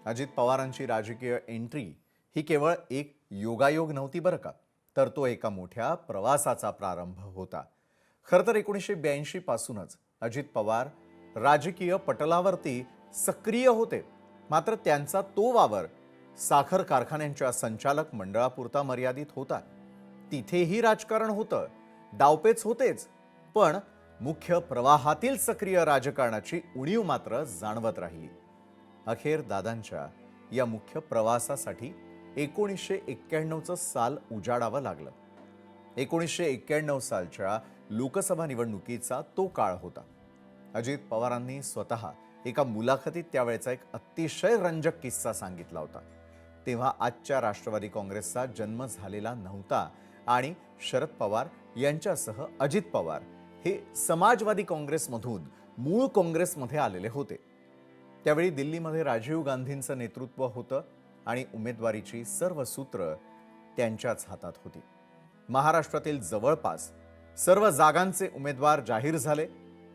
अजित पवारांची राजकीय एंट्री ही केवळ एक योगायोग नव्हती बरं का, तर तो एका मोठ्या प्रवासाचा प्रारंभ होता. खरं तर 1982 पासूनच अजित पवार राजकीय पटलावरती सक्रिय होते. मात्र त्यांचा तो वावर साखर कारखान्यांच्या संचालक मंडळापुरता मर्यादित होता. तिथेही राजकारण होतं, डावपेच होतेच, पण मुख्य प्रवाहातील सक्रिय राजकारणाची उणीव मात्र जाणवत राहिली. अखेर दादांच्या या मुख्य प्रवासासाठी 1991चं साल उजाडावं लागलं. 1991 सालच्या लोकसभा निवडणुकीचा तो काळ होता. अजित पवारांनी स्वतः एका मुलाखतीत त्यावेळेचा एक अतिशय रंजक किस्सा सांगितला होता. तेव्हा आजच्या राष्ट्रवादी काँग्रेसचा जन्म झालेला नव्हता आणि शरद पवार यांच्यासह अजित पवार हे समाजवादी काँग्रेसमधून मूळ काँग्रेसमध्ये आलेले होते. त्यावेळी दिल्लीमध्ये राजीव गांधींचं नेतृत्व होतं आणि उमेदवारीची सर्व सूत्र त्यांच्याच हातात होती. महाराष्ट्रातील जवळपास सर्व जागांचे उमेदवार जाहीर झाले.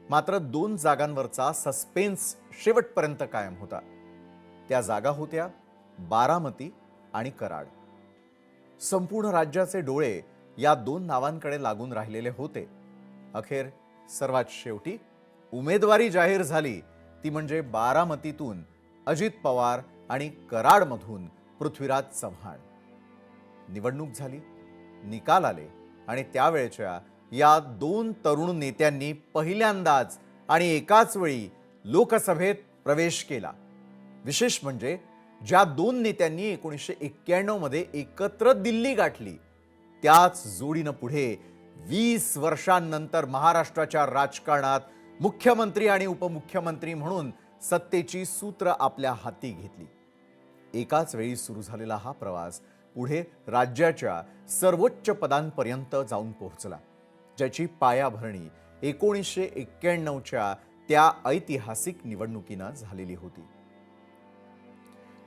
मात्र 2 जागांवरचा सस्पेन्स शेवटपर्यंत कायम होता. त्या जागा होत्या बारामती आणि कराड. संपूर्ण राज्याचे डोळे या 2 नावांकडे लागून राहिलेले होते. अखेर सर्वात शेवटी उमेदवारी जाहीर झाली, ती म्हणजे बारामतीतून अजित पवार आणि कराडमधून पृथ्वीराज चव्हाण. निवडणूक झाली, निकाल आले आणि त्यावेळच्या या 2 तरुण नेत्यांनी पहिल्यांदाच आणि एकाच वेळी लोकसभेत प्रवेश केला. विशेष म्हणजे ज्या 2 नेत्यांनी 1991 मध्ये एकत्र दिल्ली गाठली, त्याच जोडीनं पुढे 20 वर्षांनंतर महाराष्ट्राच्या राजकारणात मुख्यमंत्री आणि उपमुख्यमंत्री म्हणून सत्तेची सूत्र आपल्या हाती घेतली. एकाच वेळी सुरू झालेला हा प्रवास पुढे राज्याच्या सर्वोच्च पदांपर्यंत जाऊन पोहोचला, ज्याची पायाभरणी 1991च्या त्या ऐतिहासिक निवडणुकीनं झालेली होती.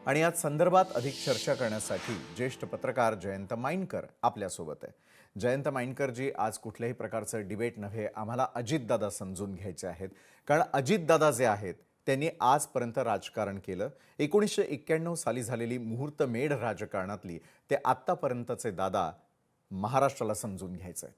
आणि या संदर्भात अधिक चर्चा करण्यासाठी ज्येष्ठ पत्रकार जयंत माइनकर आपल्यासोबत आहे. जयंत माइनकरजी, आज कुठल्याही प्रकारचं डिबेट नव्हे, आम्हाला अजितदादा समजून घ्यायचे आहेत. कारण अजितदादा जे आहेत त्यांनी आजपर्यंत राजकारण केलं. 1991 साली झालेली मुहूर्तमेढ राजकारणातली ते आत्तापर्यंतचे दादा महाराष्ट्राला समजून घ्यायचे आहेत.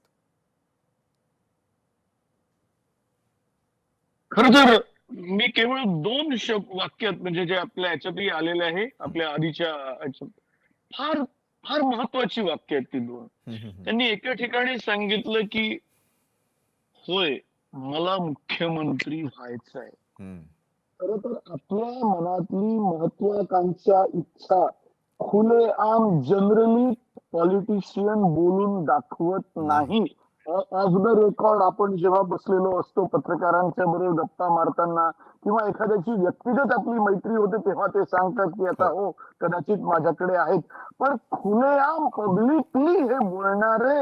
खर तर मी केवळ 2 वाक्यात, म्हणजे जे आपल्या ह्याच्यातही आलेले आहे, आपल्या आधीच्या फार फार महत्वाची वाक्य आहेत ती 2. त्यांनी एका ठिकाणी सांगितलं की होय, मला मुख्यमंत्री व्हायचं आहे. खर तर आपल्या मनातली महत्वाकांक्षा, इच्छा खुलेआम जनरली पॉलिटिशियन बोलून दाखवत नाही. ऑफ द रेकॉर्ड आपण जेव्हा बसलेलो असतो पत्रकारांच्या बरोबर गप्पा मारताना किंवा एखाद्याची व्यक्तिगत आपली मैत्री होते, तेव्हा ते सांगतात की आता हो कदाचित माझ्याकडे आहेत. पण खुलेआम पब्लिकली हे बोलणारे,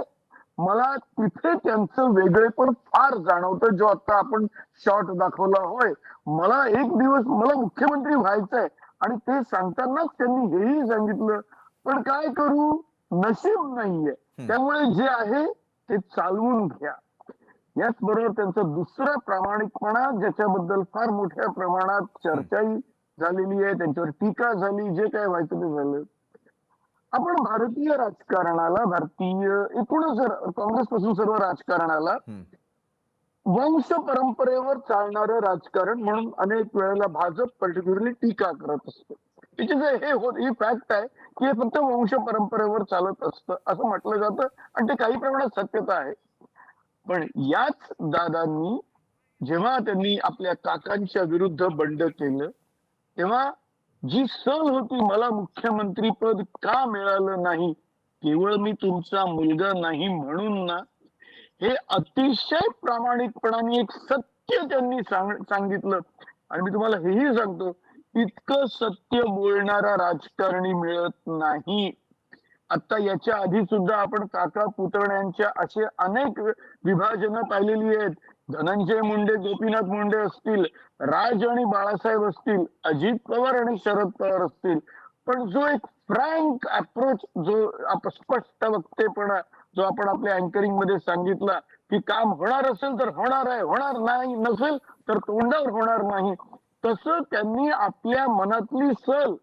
मला तिथे त्यांचं वेगळेपण फार जाणवतं. जो आता आपण शॉर्ट दाखवला, होय मला एक दिवस मला मुख्यमंत्री व्हायचंय, आणि ते सांगतानाच त्यांनी हेही सांगितलं पण काय करू, नशीब नाहीये, त्यामुळे जे आहे ते चालवून घ्या. याच बरोबर त्यांचा दुसरा प्रामाणिकपणा, ज्याच्याबद्दल फार मोठ्या प्रमाणात चर्चाही झालेली आहे, त्यांच्यावर टीका झाली, जे काय व्हायचं ते झालं. आपण भारतीय राजकारणाला, भारतीय एकूणच काँग्रेस पासून सर्व राजकारणाला वंश परंपरेवर चालणारं राजकारण म्हणून अनेक वेळेला भाजप पर्टिक्युलरली टीका करत असते. ही फॅक्ट आहे की हे फक्त वंश परंपरेवर चालत असतं असं म्हटलं जातं, आणि ते काही प्रमाणात सत्यता आहे. पण याच दादांनी जेव्हा त्यांनी आपल्या काकांच्या विरुद्ध बंड केलं, तेव्हा जी सल होती, मला मुख्यमंत्री पद का मिळालं नाही, केवळ मी तुमचा मुलगा नाही म्हणून ना, हे अतिशय प्रामाणिकपणाने एक सत्य त्यांनी सांगितलं. आणि मी तुम्हाला हेही सांगतो, इतकं सत्य बोलणारा राजकारणी मिळत नाही. आता याच्या आधी सुद्धा आपण काका पुतण्यांच्या असे अनेक विभाजनं पाहिलेली आहेत. धनंजय मुंडे, गोपीनाथ मुंडे असतील, राज आणि बाळासाहेब असतील, अजित पवार आणि शरद पवार असतील, पण जो एक फ्रँक अप्रोच, जो स्पष्ट वक्तेपणा, जो आपण आपल्या अँकरिंग मध्ये सांगितला की काम होणार असेल तर होणार आहे, होणार नाही नसेल तर तोंडावर होणार नाही, तसं त्यांनी आपल्या मनातली सल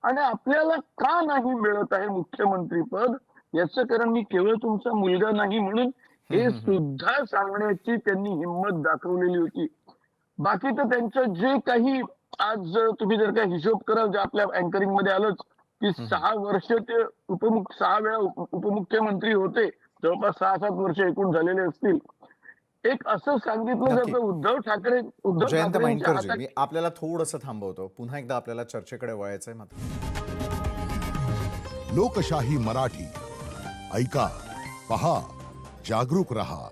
आणि आपल्याला का नाही मिळत आहे मुख्यमंत्री पद याचं कारण मी केवळ तुमचा मुलगा नाही म्हणून हे सुद्धा सांगण्याची त्यांनी हिंमत दाखवलेली होती. बाकी तर त्यांचं जे काही आज तुम्ही जर का हिशोब कराल जे आपल्या अँकरिंग मध्ये आलंच की 6 वर्ष ते 6 वेळा उपमुख्यमंत्री होते, जवळपास 6-7 वर्ष एकूण झालेले असतील. एक असं सांगितलं नक्की. जातं उद्धव जयंत ठाकरेंच्या माइंडकरजी, हातात मी आपल्याला थोडंसं थांबवतो. पुन्हा एकदा आपल्याला चर्चेकडे वळायचंय मात्र. लोकशाही मराठी ऐका, पहा, जागरूक रहा.